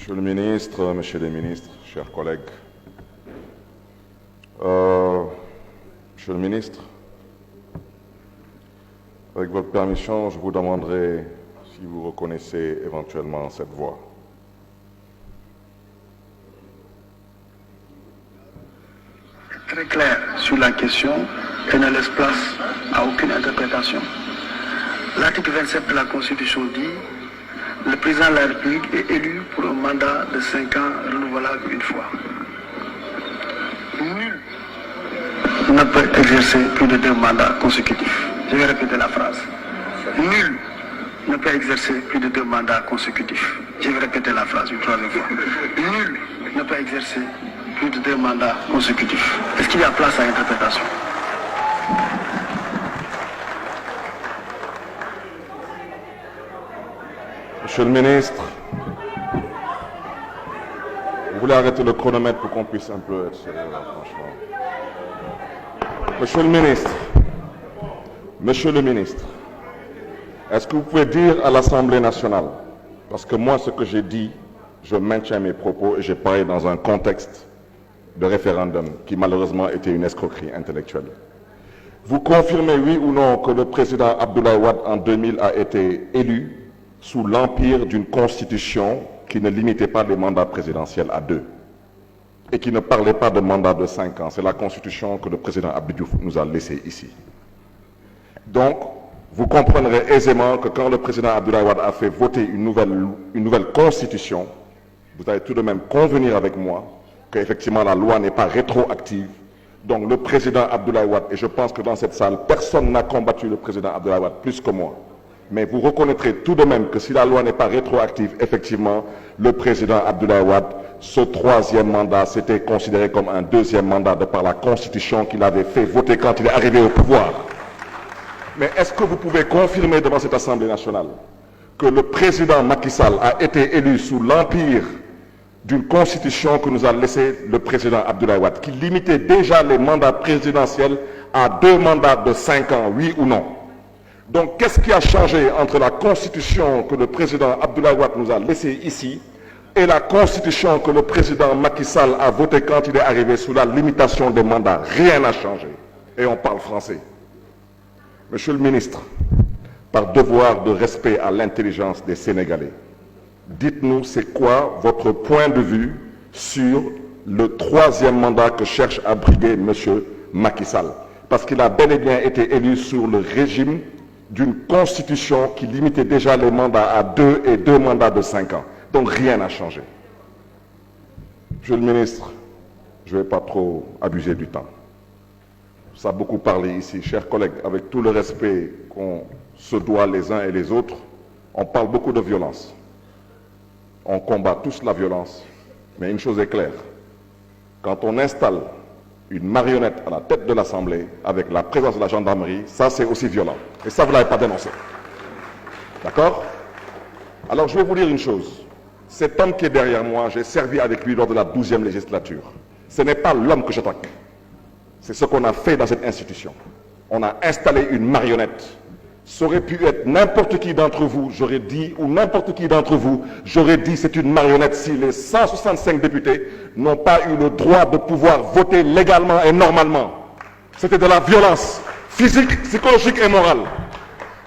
Monsieur le ministre, Monsieur les ministres, chers collègues, Monsieur le ministre, avec votre permission, je vous demanderai si vous reconnaissez éventuellement cette voix. Très clair sur la question et ne laisse place à aucune interprétation. L'article 27 de la Constitution dit « Le président de la République est élu pour un mandat de 5 ans renouvelable une fois. Nul ne peut exercer plus de 2 mandats consécutifs. » Je vais répéter la phrase. Nul ne peut exercer plus de 2 mandats consécutifs. Je vais répéter la phrase une 3e fois. Nul ne peut exercer plus de 2 mandats consécutifs. Est-ce qu'il y a place à interprétation? Monsieur le ministre, vous voulez arrêter le chronomètre pour qu'on puisse un peu être sérieux, franchement. Monsieur le ministre, est-ce que vous pouvez dire à l'Assemblée nationale, parce que moi ce que j'ai dit, je maintiens mes propos et j'ai parlé dans un contexte de référendum qui malheureusement était une escroquerie intellectuelle. Vous confirmez oui ou non que le président Abdoulaye Wade en 2000 a été élu sous l'empire d'une constitution qui ne limitait pas les mandats présidentiels à 2 et qui ne parlait pas de mandat de 5 ans. C'est la constitution que le président Abdou Diouf nous a laissée ici. Donc, vous comprendrez aisément que quand le président Abdoulaye Wade a fait voter une nouvelle constitution, vous allez tout de même convenir avec moi qu'effectivement la loi n'est pas rétroactive. Donc le président Abdoulaye Wade, et je pense que dans cette salle, personne n'a combattu le président Abdoulaye Wade plus que moi. Mais vous reconnaîtrez tout de même que si la loi n'est pas rétroactive, effectivement, le président Abdoulaye Wade, ce 3e mandat, c'était considéré comme un 2e mandat de par la Constitution qu'il avait fait voter quand il est arrivé au pouvoir. Mais est-ce que vous pouvez confirmer devant cette Assemblée nationale que le président Macky Sall a été élu sous l'empire d'une constitution que nous a laissé le président Abdoulaye Wade, qui limitait déjà les mandats présidentiels à 2 mandats de 5 ans, oui ou non? Donc, qu'est-ce qui a changé entre la constitution que le président Abdoulaye Wade nous a laissée ici et la constitution que le président Macky Sall a votée quand il est arrivé sous la limitation des mandats? Rien n'a changé. Et on parle français. Monsieur le ministre, par devoir de respect à l'intelligence des Sénégalais, dites-nous c'est quoi votre point de vue sur le 3e mandat que cherche à briguer M. Macky Sall. Parce qu'il a bel et bien été élu sur le régime d'une constitution qui limitait déjà les mandats à 2 et 2 mandats de 5 ans. Donc rien n'a changé. Monsieur le ministre, je ne vais pas trop abuser du temps. Ça a beaucoup parlé ici. Chers collègues, avec tout le respect qu'on se doit les uns et les autres, on parle beaucoup de violence. On combat tous la violence. Mais une chose est claire. Quand on installe une marionnette à la tête de l'Assemblée avec la présence de la gendarmerie, ça c'est aussi violent. Et ça, vous ne l'avez pas dénoncé. D'accord? Alors je vais vous dire une chose. Cet homme qui est derrière moi, j'ai servi avec lui lors de la 12e législature. Ce n'est pas l'homme que j'attaque. C'est ce qu'on a fait dans cette institution. On a installé une marionnette. Ça aurait pu être n'importe qui d'entre vous, j'aurais dit, ou n'importe qui d'entre vous, j'aurais dit c'est une marionnette si les 165 députés n'ont pas eu le droit de pouvoir voter légalement et normalement. C'était de la violence physique, psychologique et morale.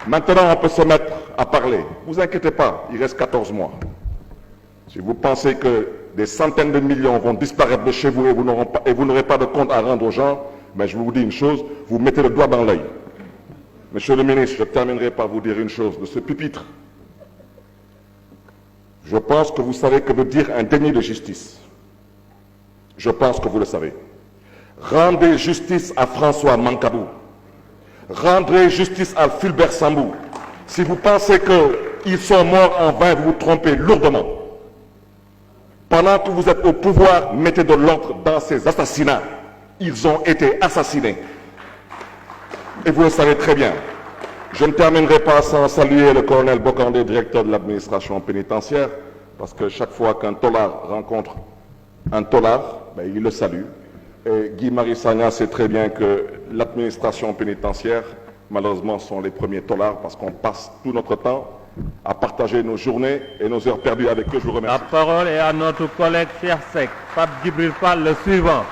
Maintenant, on peut se mettre à parler. Ne vous inquiétez pas, il reste 14 mois. Si vous pensez que des centaines de millions vont disparaître de chez vous et vous n'aurez pas de compte à rendre aux gens, mais je vous dis une chose, vous mettez le doigt dans l'œil. Monsieur le ministre, je terminerai par vous dire une chose de ce pupitre. Je pense que vous savez que veut dire un déni de justice. Je pense que vous le savez. Rendez justice à François Mancabou. Rendez justice à Fulbert Sambou. Si vous pensez qu'ils sont morts en vain, vous vous trompez lourdement. Pendant que vous êtes au pouvoir, mettez de l'ordre dans ces assassinats. Ils ont été assassinés. Et vous le savez très bien. Je ne terminerai pas sans saluer le colonel Bokandé, directeur de l'administration pénitentiaire, parce que chaque fois qu'un tolard rencontre un tolard, il le salue. Et Guy-Marie Sagna sait très bien que l'administration pénitentiaire, malheureusement, sont les premiers tolards, parce qu'on passe tout notre temps à partager nos journées et nos heures perdues avec eux. Je vous La remercie. parole est à notre collègue Cheikh Seck, Pape Djibril Fall, le suivant.